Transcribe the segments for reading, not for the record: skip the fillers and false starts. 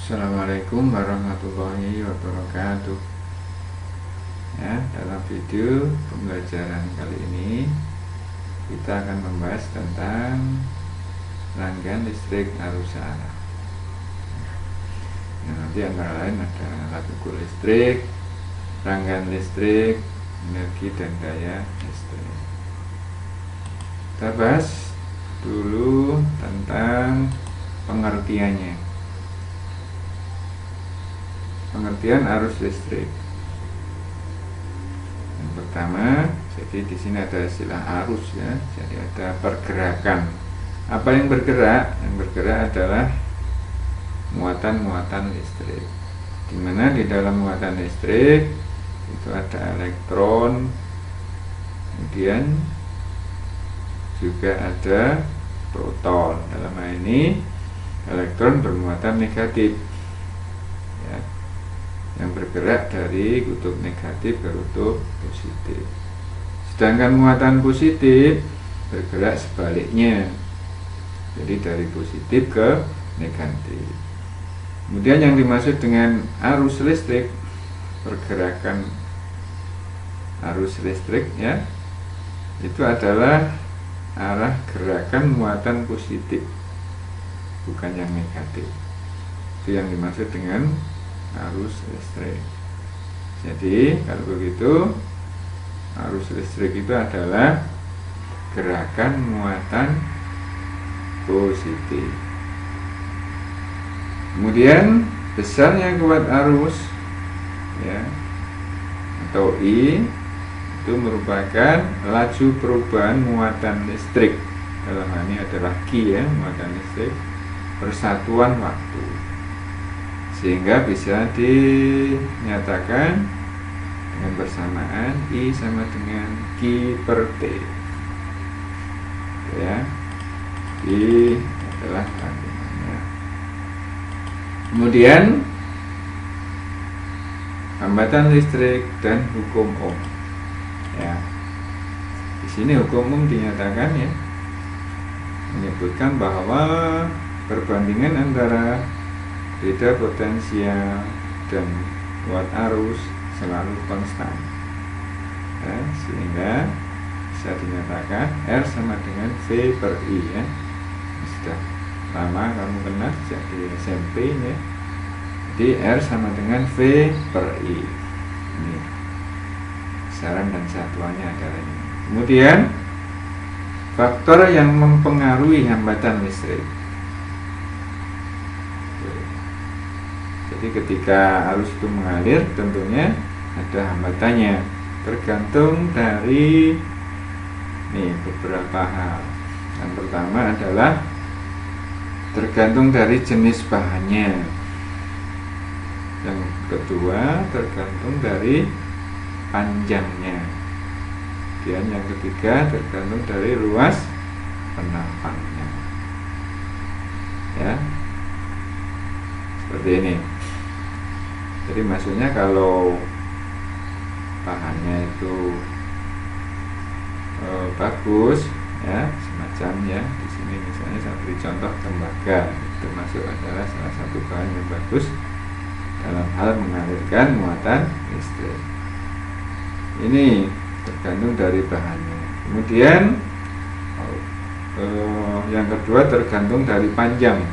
Assalamualaikum warahmatullahi wabarakatuh. Ya, dalam video pembelajaran kali ini kita akan membahas tentang rangkaian listrik arus arah. Nanti antara lain ada alat ukur listrik, rangkaian listrik, energi dan daya listrik. Kita bahas dulu tentang pengertiannya. Pengertian arus listrik. Yang pertama, jadi di sini ada istilah arus ya. Jadi ada pergerakan. Apa yang bergerak? Yang bergerak adalah muatan-muatan listrik. Dimana di dalam muatan listrik itu ada elektron, kemudian juga ada proton. Dalam hal ini elektron bermuatan negatif. Ya, yang bergerak dari kutub negatif ke kutub positif. Sedangkan muatan positif bergerak sebaliknya, jadi dari positif ke negatif. Kemudian yang dimaksud dengan arus listrik, pergerakan arus listrik ya, itu adalah arah gerakan muatan positif, bukan yang negatif. Itu yang dimaksud dengan arus listrik. Jadi kalau begitu, arus listrik itu adalah gerakan muatan positif. Kemudian besarnya kuat arus ya, atau I, itu merupakan laju perubahan muatan listrik. Dalam hal ini adalah Q ya, muatan listrik persatuan waktu, sehingga bisa dinyatakan dengan bersamaan I sama dengan Q per T ya. I adalah rangkaiannya. Kemudian hambatan listrik dan hukum Ohm ya. Di sini hukum Ohm dinyatakan ya, menyebutkan bahwa perbandingan antara beda potensial dan kuat arus selalu konstan ya, sehingga bisa dinyatakan R sama dengan V per I ya. Sudah lama kamu kenal sejak di SMP ya. Jadi R sama dengan V per I. Ini besaran dan satuannya adalah ini. Kemudian faktor yang mempengaruhi hambatan listrik. Jadi ketika arus itu mengalir, tentunya ada hambatannya, tergantung dari beberapa hal. Yang pertama adalah tergantung dari jenis bahannya. Yang kedua tergantung dari panjangnya. Dan yang ketiga tergantung dari luas penampangnya. Ya, seperti ini. Jadi maksudnya kalau bahannya itu bagus ya, semacam ya, di sini misalnya saya beri contoh tembaga, itu masuk adalah salah satu bahan yang bagus dalam hal mengalirkan muatan listrik. Ini tergantung dari bahannya. Kemudian yang kedua tergantung dari panjang.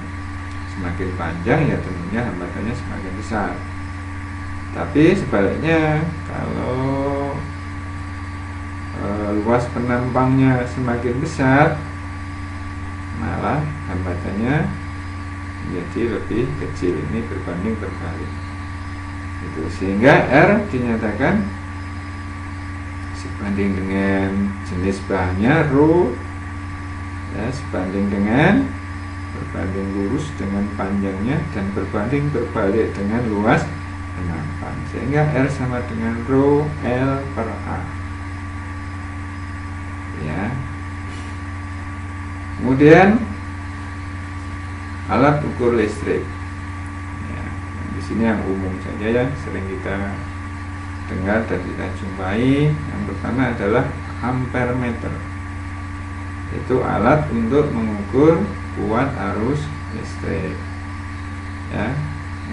Semakin panjang ya tentunya hambatannya semakin besar. Tapi sebaliknya, kalau luas penampangnya semakin besar, malah hambatannya menjadi lebih kecil. Ini berbanding terbalik. Itu sehingga R dinyatakan sebanding dengan jenis bahannya, rho ya, sebanding dengan berbanding lurus dengan panjangnya dan berbanding terbalik dengan luas penampang, sehingga R sama dengan rho L per A ya. Kemudian alat ukur listrik ya, di sini yang umum saja ya, sering kita dengar dan kita jumpai. Yang pertama adalah ampermeter. Itu alat untuk mengukur kuat arus listrik ya.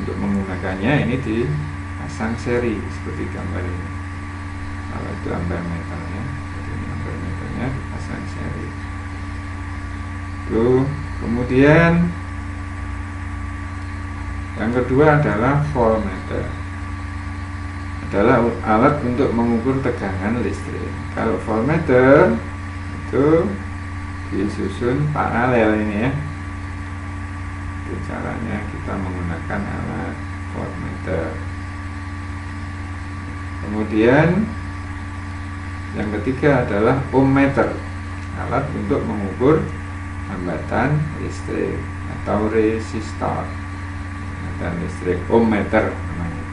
untuk menggunakannya ini dipasang seri seperti gambar ini. Kalau itu ampere meternya, ini ampere meternya dipasang seri. Tuh, kemudian yang kedua adalah voltmeter. Adalah alat untuk mengukur tegangan listrik. Kalau voltmeter itu disusun paralel ini ya. Itu caranya kita menggunakan alat voltmeter. Kemudian yang ketiga adalah ohmmeter, alat untuk mengukur hambatan listrik atau resistor. Hambatan listrik, ohmmeter namanya.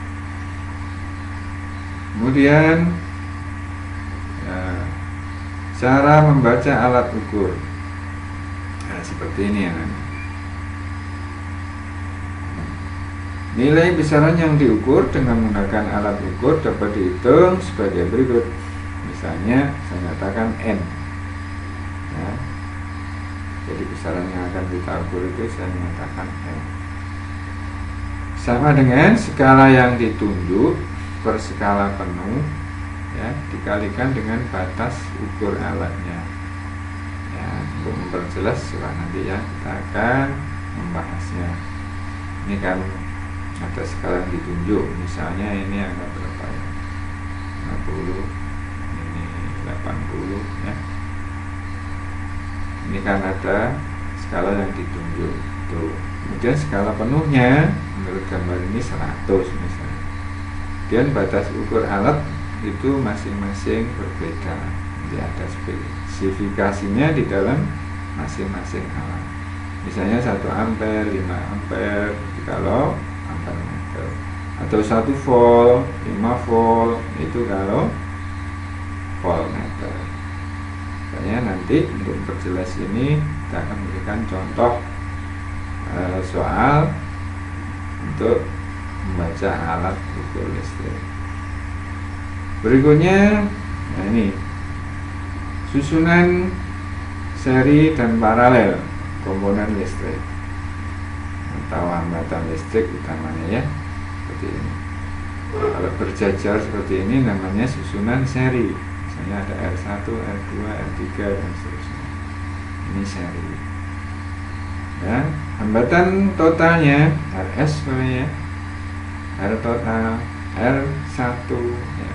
Kemudian cara membaca alat ukur. Nah, seperti ini ya. Nilai besaran yang diukur dengan menggunakan alat ukur dapat dihitung sebagai berikut. Misalnya saya nyatakan N ya. Jadi besaran yang akan kita ukur itu saya nyatakan N sama dengan skala yang ditunjuk per skala penuh ya, dikalikan dengan batas ukur alatnya ya. Untuk memperjelas setelah nanti ya kita akan membahasnya. Ini kan ada skala yang ditunjuk, misalnya ini angka berapa ya, 50, ini 80 ya. Ini kan ada skala yang ditunjuk tuh. Kemudian skala penuhnya menurut gambar ini 100 misalnya. Kemudian batas ukur alat itu masing-masing berbeda. Jadi ada spesifikasinya di dalam masing-masing alat. Misalnya 1 ampere, 5 ampere kalau ampere meter, atau 1 volt, 5 volt itu kalau voltmeter. Makanya nanti untuk memperjelas ini kita akan memberikan contoh soal untuk membaca alat ukur listrik. Berikutnya, nah ini susunan seri dan paralel komponen listrik atau hambatan listrik utamanya ya, seperti ini. Kalau berjajar seperti ini namanya susunan seri. Misalnya ada R1, R2, R3 dan seterusnya. Ini seri. Ya, hambatan totalnya RS namanya, R total, R1 ya,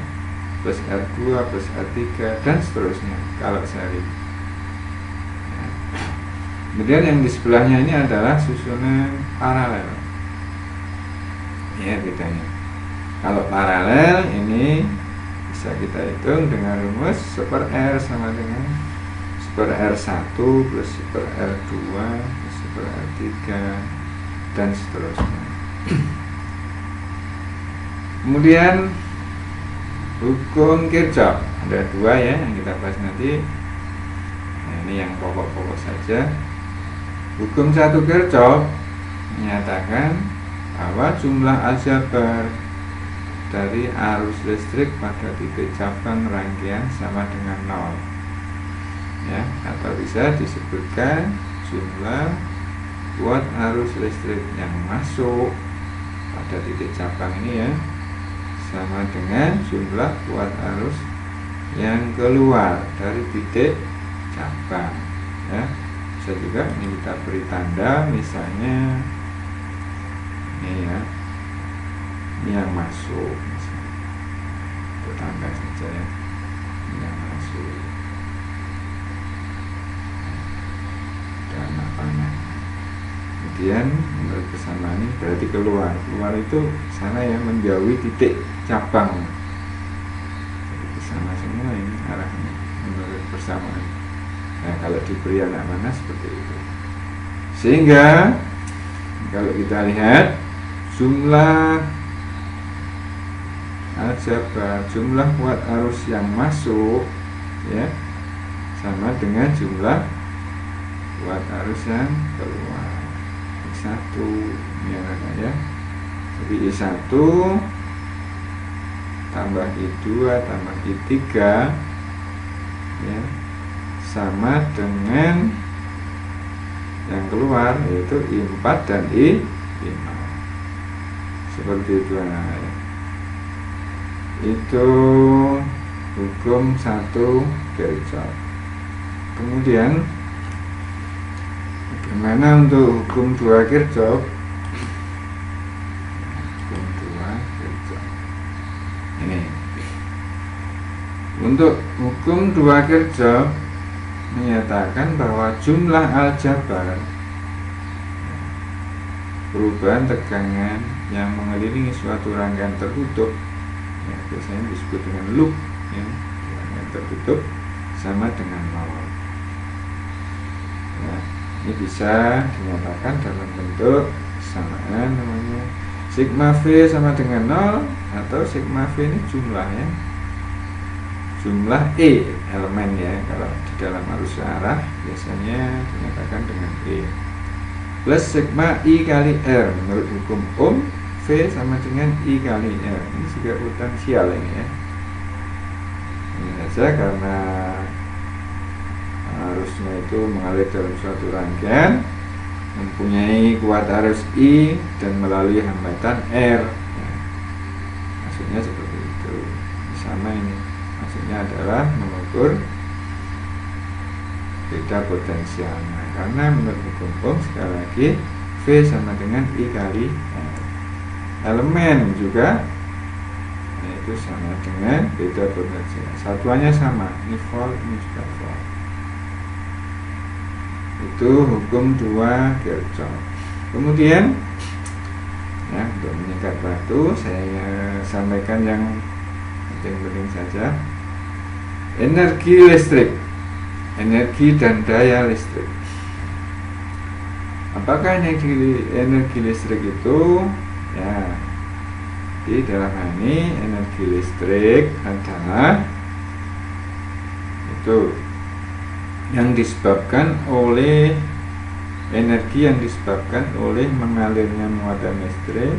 plus R2 plus R3 dan seterusnya kalau seri ya. Kemudian yang di sebelahnya ini adalah susunan paralel ya, bedanya. Kalau paralel ini bisa kita hitung dengan rumus super R sama dengan super R1 plus super R2 plus super R3 dan seterusnya. Kemudian hukum Kirchhoff ada 2 ya yang kita bahas nanti. Nah, ini yang pokok-pokok saja. Hukum 1 Kirchhoff menyatakan bahwa jumlah aljabar dari arus listrik pada titik cabang rangkaian sama dengan 0 ya, atau bisa disebutkan jumlah watt arus listrik yang masuk pada titik cabang ini ya sama dengan jumlah watt arus yang keluar dari titik cabang ya. Bisa juga ini kita beri tanda, misalnya ini ya, ini yang masuk misalnya. Itu tanda saja ya, ini yang masuk dan apanya. Kemudian menurut kesamaan ini berarti keluar itu sana ya, menjauhi titik cabang. Jadi kesana semua ini arahnya menurut persamaan. Nah, kalau diberi anak mana seperti itu. Sehingga kalau kita lihat jumlah aljabar, jumlah watt arus yang masuk ya sama dengan jumlah watt arus yang keluar. I1 ini ya. Jadi I1 tambah I2 tambah I3 ya sama dengan yang keluar yaitu I4 dan I5. seperti itu. Nah, ya. Itu hukum 1 Kirchhoff. Kemudian bagaimana untuk hukum 2 Kirchhoff? Hukum 2 Kirchhoff. Ini. Untuk hukum 2 Kirchhoff menyatakan bahwa jumlah aljabar, perubahan tegangan yang mengelilingi suatu rangkaian tertutup, ya, biasanya disebut dengan loop, ya, rangkaian tertutup, sama dengan 0. Ya, ini bisa dinyatakan dalam bentuk kesamaan, namanya sigma V sama dengan 0, atau sigma V ini jumlahnya, jumlah E elemen, ya. Kalau di dalam arus arah biasanya dinyatakan dengan E, plus sigma I kali R. Menurut hukum Ohm, V sama dengan I kali R. Ini juga potensial ini, ya. Ini saja karena arusnya itu mengalir dalam suatu rangkaian, mempunyai kuat arus I dan melalui hambatan R, ya. Maksudnya seperti itu. Sama ini, maksudnya adalah mengukur beda potensialnya. Karena menurut hukum Ohm, sekali lagi, V sama dengan I kali R. Elemen juga, yaitu sama dengan beda potensial. Satuannya sama, ini volt, ini juga volt. Itu hukum 2 Kirchhoff. Kemudian, ya, untuk menyikat waktu, saya sampaikan yang penting-penting saja. Energi listrik, energi dan daya listrik. Apakah energi listrik itu? Ya, di dalam hal ini energi listrik adalah itu yang disebabkan oleh energi yang disebabkan oleh mengalirnya muatan listrik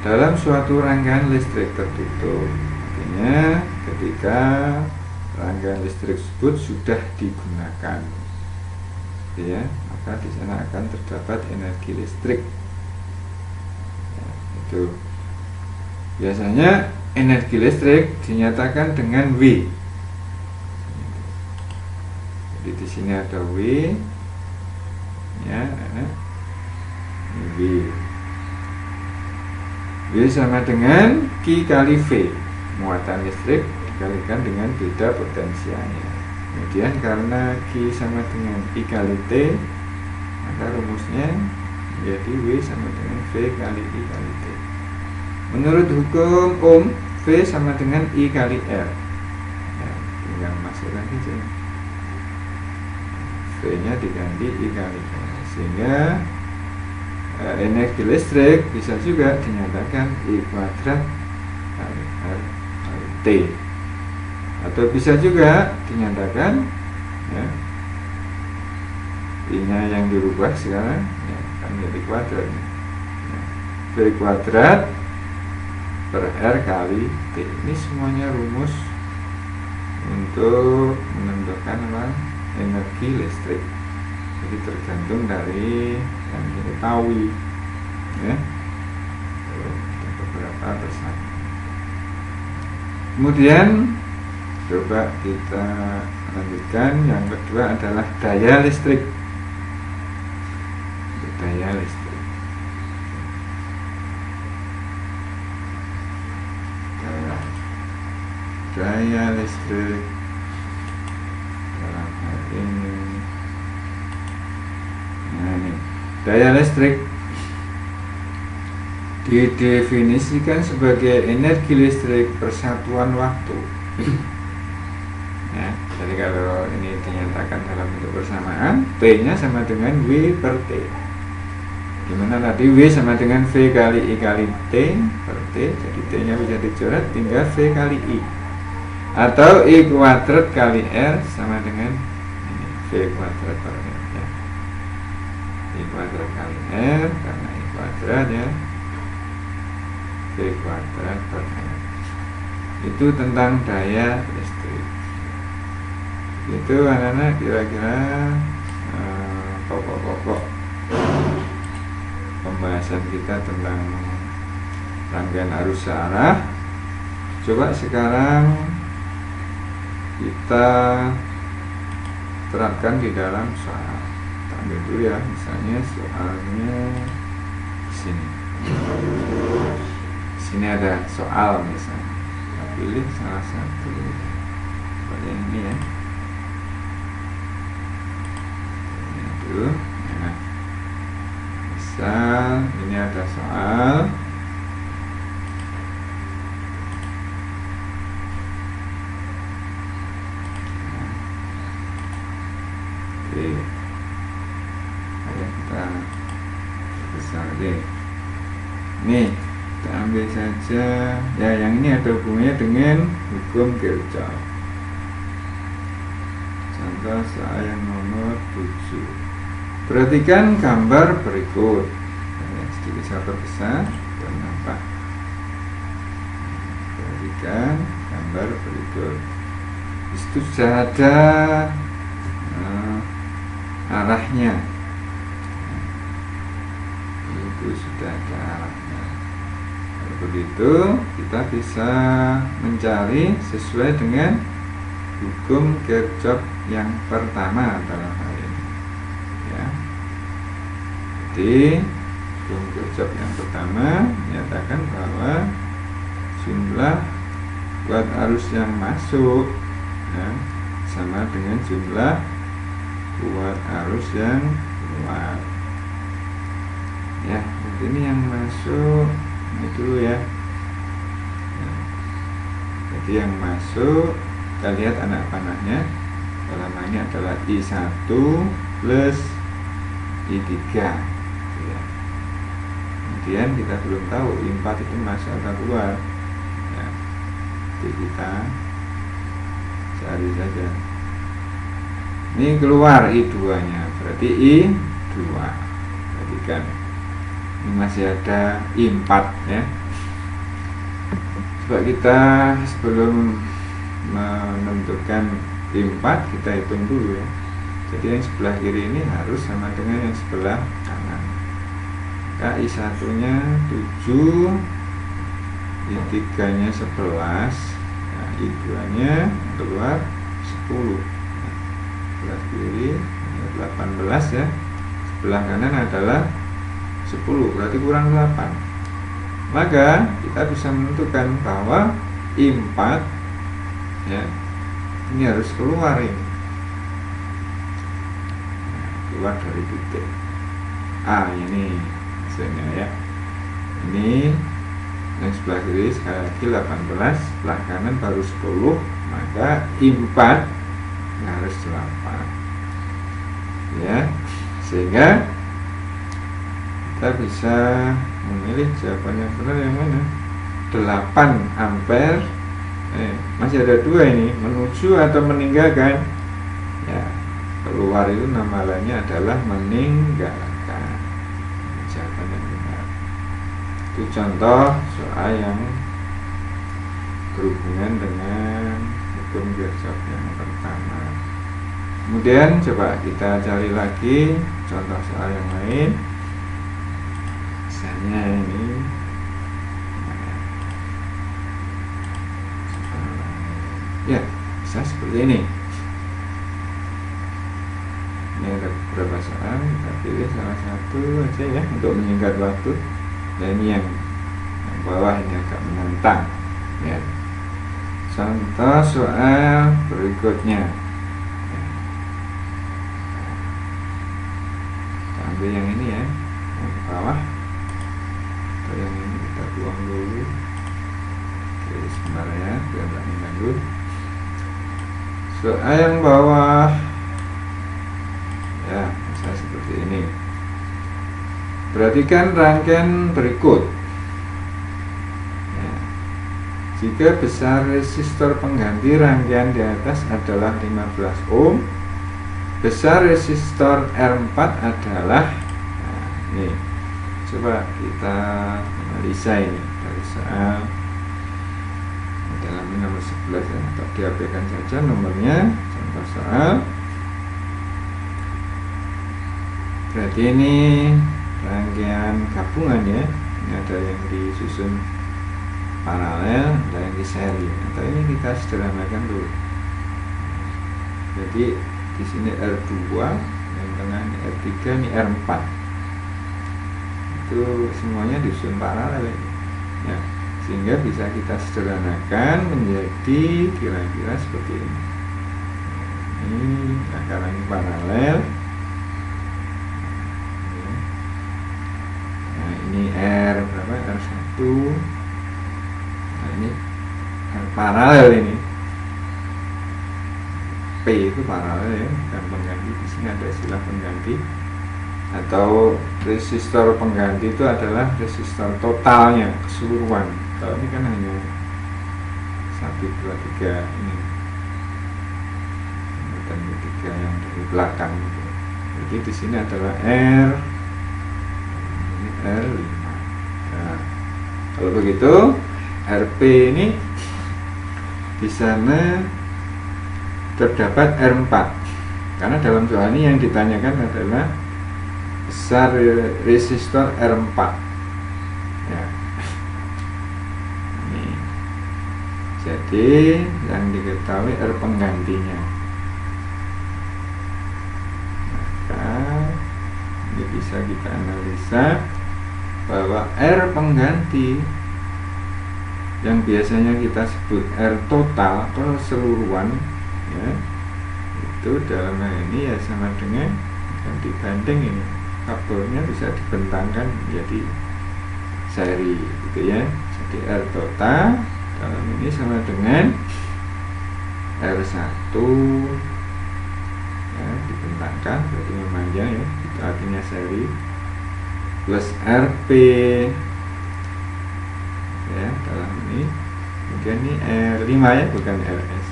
dalam suatu rangkaian listrik tertutup. Artinya ketika rangkaian listrik tersebut sudah digunakan, ya, maka di sana akan terdapat energi listrik. Ya, itu biasanya energi listrik dinyatakan dengan W. Jadi di sini ada W, ya, W. W sama dengan Q kali V, muatan listrik dikalikan dengan beda potensialnya. Kemudian karena Q sama dengan I kali T, maka rumusnya menjadi W sama dengan V kali I kali T. Menurut hukum Ohm, V sama dengan I kali R. Ya, tinggal masukkan saja. V-nya diganti I kali R, sehingga energi listrik bisa juga dinyatakan I kuadrat kali R kali T, atau bisa juga dinyatakan, ya, I-nya yang dirubah sekarang, ya, kan jadi kuadrat, ya, V kuadrat per R kali T. Ini semuanya rumus untuk menentukan apa? Energi listrik. Jadi tergantung dari yang diketahui, ya, beberapa bersama. Kemudian coba kita lanjutkan. Yang kedua adalah daya listrik. Daya listrik. Daya listrik dalam hal ini. Nah, ini daya listrik didefinisikan sebagai energi listrik persatuan waktu. Ya, jadi kalau ini dinyatakan dalam bentuk persamaan, P-nya sama dengan W per T. Dimana tadi W sama dengan V kali I kali T per T, jadi T-nya bisa dicoret, tinggal V kali I. Atau I kuadrat kali R sama dengan ini, V kuadrat per R, ya. I kuadrat kali R, karena I kuadrat, ya, V kuadrat per R. Itu tentang daya listrik. Itu anak-anak kira-kira pokok-pokok pembahasan kita tentang rangkaian arus searah. Coba sekarang kita terapkan di dalam soal. Kita ambil dulu ya, misalnya soalnya sini. Sini ada soal misalnya. Kita pilih salah satu. Seperti ini ya. Nah, misal ini ada soal. Oke, ayo kita besar deh. Nih, kita ambil saja ya, yang ini ada hubungannya dengan hukum Kirchhoff. Contoh soal yang nomor 7. Perhatikan gambar berikut. Sedikit saya perbesar dan nampak. Perhatikan gambar berikut. Di situ sudah ada arahnya. Itu sudah ada arahnya. Kalau begitu kita bisa mencari sesuai dengan hukum Kirchhoff yang pertama dalam hal ini ya. Jadi hukum Kirchhoff yang pertama menyatakan bahwa jumlah kuat arus yang masuk ya, sama dengan jumlah kuat arus yang keluar ya. Ini yang masuk ini dulu ya. Jadi yang masuk, kita lihat anak panahnya. Dalam hal ini adalah I1 plus I3 ya. Kemudian kita belum tahu I4 itu masuk atau keluar ya. Jadi kita cari saja. Ini keluar I2 nya, berarti I2. Perhatikan, ini masih ada I4 ya. Coba kita sebelum menentukan I4 kita hitung dulu ya. Jadi yang sebelah kiri ini harus sama dengan yang sebelah kanan. Maka I1 nya 7, I3 nya 11, nah, I2 nya keluar 10. Sebelah kiri 18 ya, sebelah kanan adalah 10, berarti kurang 8. Maka kita bisa menentukan bahwa I4 ya, ini harus keluar ini. Nah, keluar dari titik A ini hasilnya ya. Ini yang sebelah kiri sekali lagi 18, sebelah kanan baru 10, maka I4 harus 8 ya, sehingga kita bisa memilih jawaban yang benar yang mana. 8 ampere masih ada 2 ini, menuju atau meninggalkan ya. Keluar itu nama lainnya adalah meninggalkan. Jawaban yang benar. Itu contoh soal yang berhubungan dengan hukum Kirchhoff yang pertama. Kemudian coba kita cari lagi contoh soal yang lain. Misalnya ini ya, bisa seperti ini. Ini ada beberapa soal, kita pilih salah satu aja ya untuk menyingkat waktu. Dan ini yang bawah ini agak menantang ya. Contoh soal berikutnya. Kita ambil yang ini ya, yang bawah. Atau yang ini kita buang dulu. Oke, sebentar ya, biar tidak mengganggu. Soal yang bawah ya, misalnya seperti ini. Perhatikan rangkaian berikut ya. Jika besar resistor pengganti rangkaian di atas adalah 15 ohm, besar resistor R4 adalah, nah, ini coba kita analisa ini dari soal dalam nomor 11 ya, atau diabaikan saja nomornya. Contoh soal, berarti ini rangkaian gabungan ya. Ini ada yang disusun paralel, ada yang di seri. Atau ini kita sederhanakan dulu. Jadi di sini R2, yang tengah ini R3, ini R4. Itu semuanya disusun paralel ya. Sehingga bisa kita sederhanakan menjadi kira-kira seperti ini. Nah, karena ini paralel. Nah, ini R berapa? R1. Nah, ini R paralel ini. P itu paralel ya, dan pengganti di sini ada istilah pengganti atau resistor pengganti itu adalah resistor totalnya, keseluruhan. Kalau ini kan hanya 1, 2, 3 ini dan 3 yang dari belakang. Jadi di sini adalah R, ini R5. Nah, kalau begitu RP ini di sana terdapat R4 karena dalam soal ini yang ditanyakan adalah besar resistor R4 ya. Ini. Jadi yang diketahui R penggantinya, maka ini bisa kita analisa bahwa R pengganti yang biasanya kita sebut R total keseluruhan ya, itu dalam hal ini ya sama dengan yang dibanding ini kabelnya bisa dibentangkan menjadi seri gitu ya. Jadi R total dalam ini sama dengan R1 ya, dibentangkan berarti memanjang ya, itu artinya seri, plus RP ya dalam ini. Kemudian ini R5 ya, bukan RS,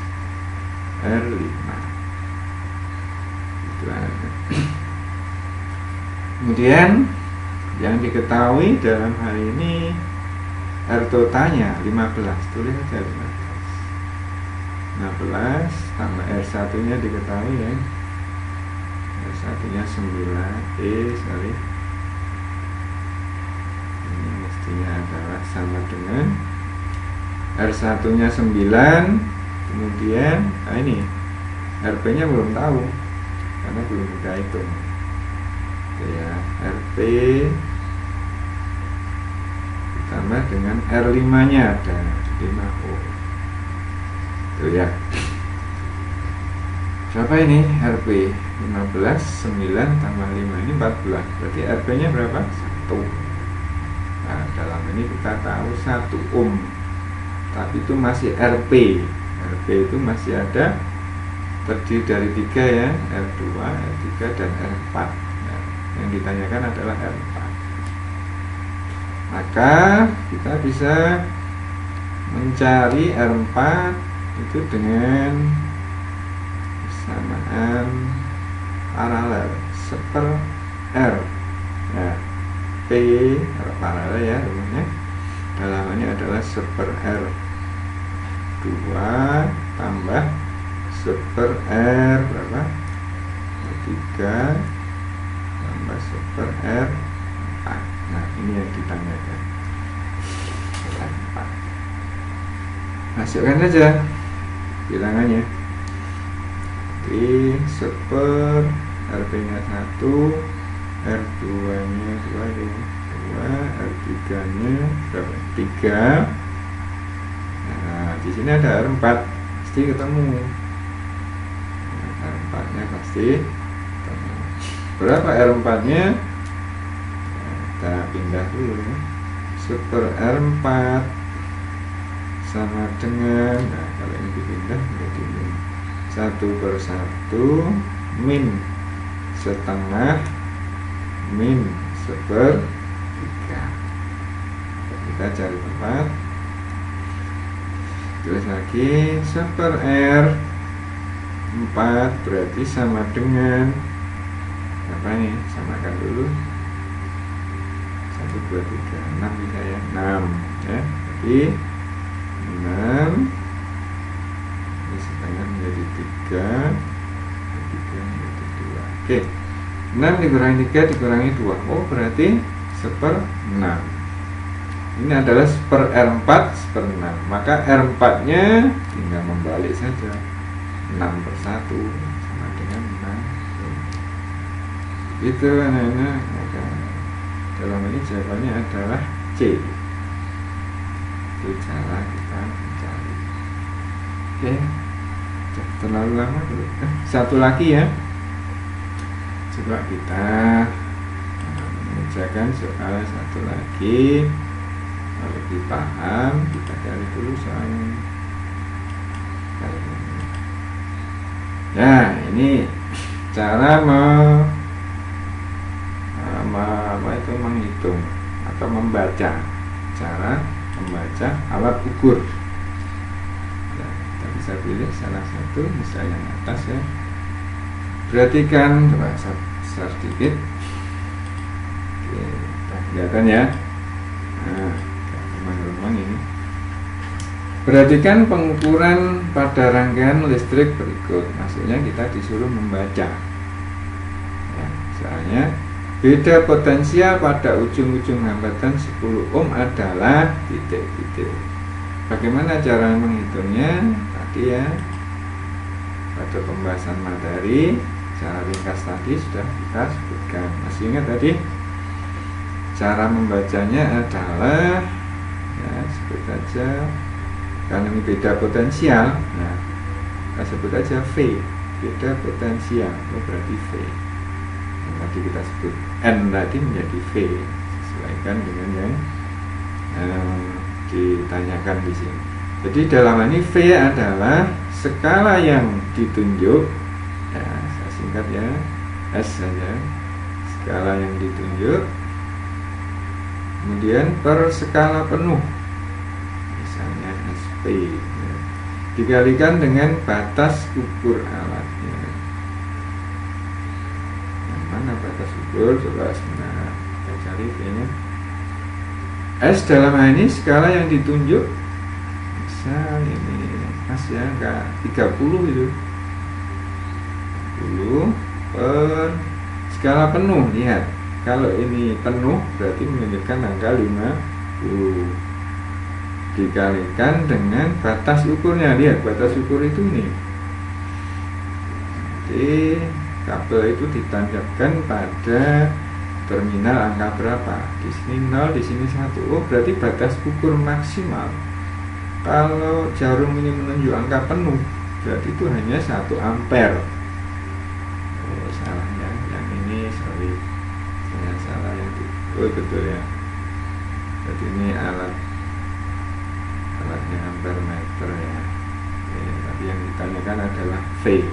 R5 itu ada. Kemudian yang diketahui dalam hal ini R totalnya 15, tulis saja 15 tambah R1 nya diketahui ya, R1 nya 9 sorry, ini mestinya adalah sama dengan R1 nya 9, kemudian nah ini RP nya belum tahu karena belum kita hitung ya. RP ditambah dengan R5 nya ada 5 ohm itu ya. Berapa ini RP? 15, 9 tambah 5 ini 14, berarti RP nya berapa? 1. Nah dalam ini kita tahu 1 ohm, tapi itu masih RP. RP itu masih ada, terdiri dari 3 ya, R2, R3 dan R4. Nah, yang ditanyakan adalah R4. Maka kita bisa mencari R4 itu dengan persamaan paralel seper R ya. P paralel ya rumahnya, dalamannya adalah seper R2 tambah seper R berapa? 3 tambah seper R4. Nah ini yang ditanyakan, R4. Masukkan saja bilangannya. Jadi seper RP nya 1, R2 nya 2, R3 nya berapa? 3. Nah di sini ada R4, pasti ketemu. R4 nya pasti ketemu. Berapa R4 nya? Kita pindah dulu ya. Seper R4 sama dengan, nah kalau ini dipindah menjadi min 1/1 min setengah min seper 3. Kita cari tempat, tulis lagi seper R 4 berarti sama dengan apa nih, samakan dulu 1, 2, 3, 6 bisa ya, 6 ya. Jadi 6 ini setengah menjadi 3, 3 menjadi 2. Oke, 6 dikurangi 3 dikurangi 2, oh berarti seper 6. Ini adalah per R4 per 6, maka R4 nya tinggal membalik saja, 6 per 1 sama dengan 6. Itu anak-anak. Maka dalam ini jawabannya adalah C. Itu cara kita mencari. Oke, terlalu lama dulu. Satu lagi ya, coba kita mengerjakan soal satu lagi. Kalau lebih paham, kita cari dulu soalnya. Nah, ini cara menghitung atau membaca, cara membaca alat ukur. Nah, kita bisa pilih salah satu, misalnya yang atas ya. Perhatikan, coba besar sedikit. Oke, kelihatan ya. Nah, remang-remang ini. Perhatikan pengukuran pada rangkaian listrik berikut. Maksudnya kita disuruh membaca ya, misalnya beda potensial pada ujung-ujung hambatan 10 ohm adalah titik-titik. Bagaimana cara menghitungnya? Tadi ya, pada pembahasan materi secara ringkas tadi sudah kita sebutkan. Masih ingat tadi? Cara membacanya adalah ya, sebut saja, karena ini beda potensial, nah kita sebut aja V, beda potensial, berarti V. Yang tadi kita sebut N tadi menjadi V, sesuaikan dengan yang ditanyakan di sini. Jadi dalam ini V adalah skala yang ditunjuk, ya saya singkat ya, S saja, skala yang ditunjuk, kemudian per skala penuh, misalnya SP, ya, dikalikan dengan batas ukur alatnya. Yang mana batas ukur? Coba sebentar kita cari V-nya. S dalam hal ini skala yang ditunjuk, misal ini Mas ya, enggak 30 itu 30 per skala penuh. Lihat, kalau ini penuh berarti menunjukkan angka 50 dikalikan dengan batas ukurnya. Lihat, batas ukur itu ini. Jadi kabel itu ditancapkan pada terminal angka berapa? Di sini 0, di sini 1. Oh, berarti batas ukur maksimal. Kalau jarum ini menunjuk angka penuh, berarti itu hanya 1 ampere. Oh, salah ya. Yang ini sorry. Saya salah yang itu. Oh, betul ya. Jadi ini alatnya ampere meter ya. Oke, tapi yang ditanyakan adalah V.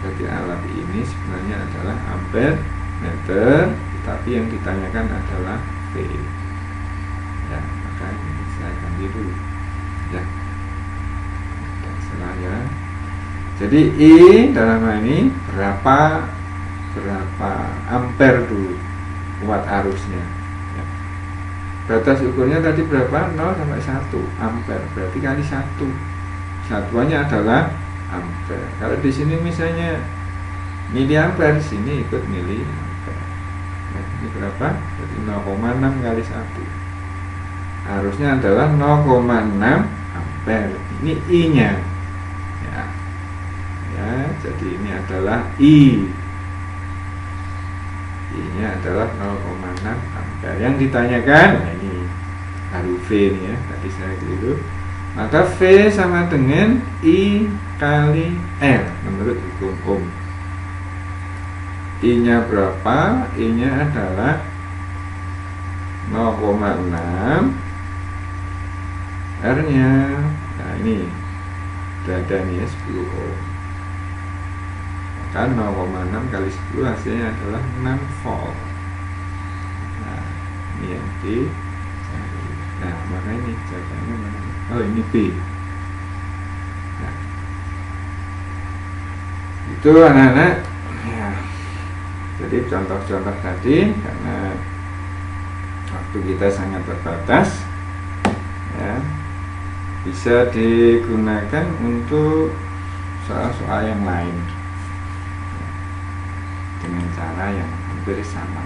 Jadi alat ini sebenarnya adalah ampere meter, tapi yang ditanyakan adalah V. Ya, maka ini saya ganti dulu. Ya, salah ya. Jadi I dalam hal ini berapa ampere dulu kuat arusnya. Ya. Batas ukurnya tadi berapa? 0 sampai 1 ampere. Berarti kali 1. Satuannya adalah ampere. Kalau di sini misalnya miliampere, di sini ikut miliampere. Nah, ini berapa? Berarti 0,6 kali 1. Harusnya adalah 0,6 ampere. Ini I-nya. Ya. Ya, jadi ini adalah I. I-nya adalah 0,6 ampere. Yang ditanyakan, nah ini baru V ini ya, tadi saya keliru. Maka V sama dengan I kali R menurut hukum Ohm. I-nya berapa? I-nya adalah 0,6, R-nya, nah ini sudah ada nih ya, 10 ohm. Maka 0,6 kali 10 hasilnya adalah 6 volt. Nah, ini yang di. Nah, maka ini jawabannya mana? Oh, ini B. Nah, itu anak-anak. Ya. Jadi contoh-contoh tadi, karena waktu kita sangat terbatas, ya, bisa digunakan untuk soal-soal yang lain ya, dengan cara yang hampir sama.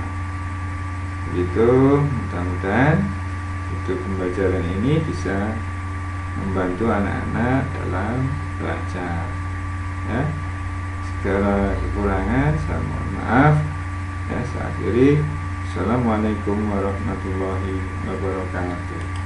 Begitu, mudah-mudahan Itu pembelajaran ini bisa membantu anak-anak dalam belajar. Ya, segala kekurangan saya mohon maaf. Ya, saya akhiri. Assalamualaikum warahmatullahi wabarakatuh.